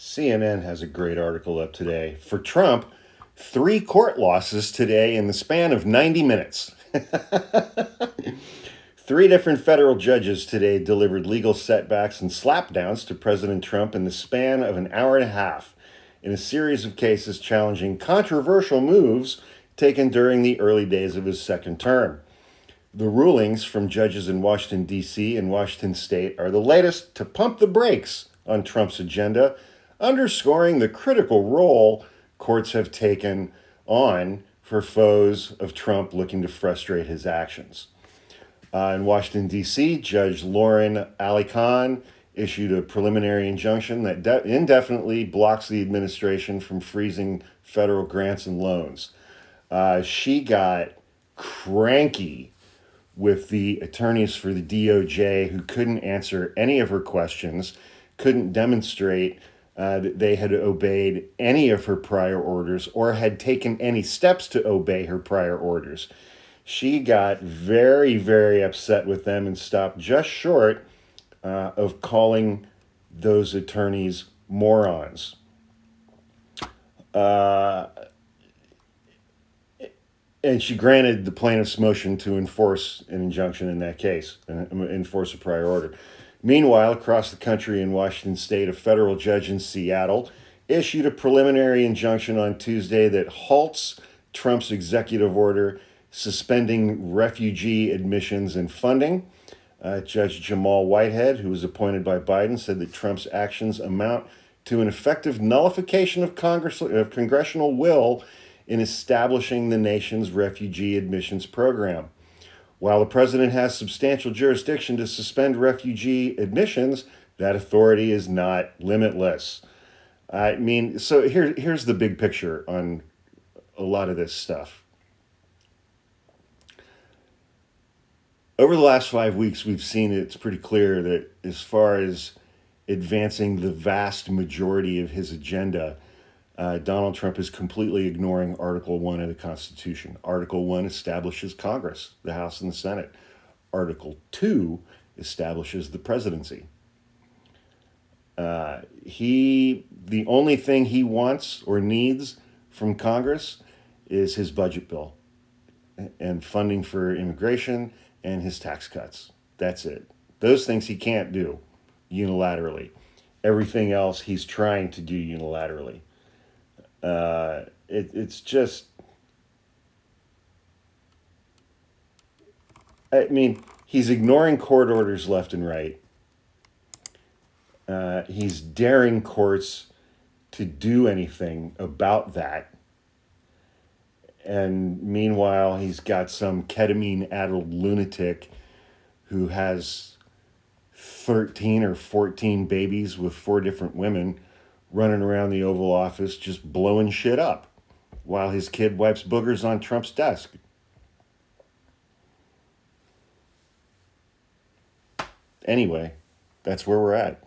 CNN has a great article up today. For Trump, 3 court losses today in the span of 90 minutes. 3 different federal judges today delivered legal setbacks and slapdowns to President Trump in the span of an hour and a half in a series of cases challenging controversial moves taken during the early days of his second term. The rulings from judges in Washington, D.C. and Washington State are the latest to pump the brakes on Trump's agenda, underscoring the critical role courts have taken on for foes of Trump looking to frustrate his actions. In Washington, D.C., Judge Lauren Alicon issued a preliminary injunction that indefinitely blocks the administration from freezing federal grants and loans. She got cranky with the attorneys for the DOJ who couldn't answer any of her questions, couldn't demonstrate that they had obeyed any of her prior orders or had taken any steps to obey her prior orders. She got very, very upset with them and stopped just short of calling those attorneys morons. And she granted the plaintiff's motion to enforce an injunction in that case, and enforce a prior order. Meanwhile, across the country in Washington State, a federal judge in Seattle issued a preliminary injunction on Tuesday that halts Trump's executive order suspending refugee admissions and funding. Judge Jamal Whitehead, who was appointed by Biden, said that Trump's actions amount to an effective nullification of congressional will in establishing the nation's refugee admissions program. While the president has substantial jurisdiction to suspend refugee admissions, that authority is not limitless. I mean, so here's the big picture on a lot of this stuff. Over the last 5 weeks, we've seen it's pretty clear that as far as advancing the vast majority of his agenda, Donald Trump is completely ignoring Article 1 of the Constitution. Article 1 establishes Congress, the House and the Senate. Article 2 establishes the presidency. The only thing he wants or needs from Congress is his budget bill and funding for immigration and his tax cuts. That's it. Those things he can't do unilaterally. Everything else he's trying to do unilaterally. It's just, I mean, he's ignoring court orders left and right. He's daring courts to do anything about that. And meanwhile, he's got some ketamine-addled lunatic who has 13 or 14 babies with 4 different women running around the Oval Office just blowing shit up while his kid wipes boogers on Trump's desk. Anyway, that's where we're at.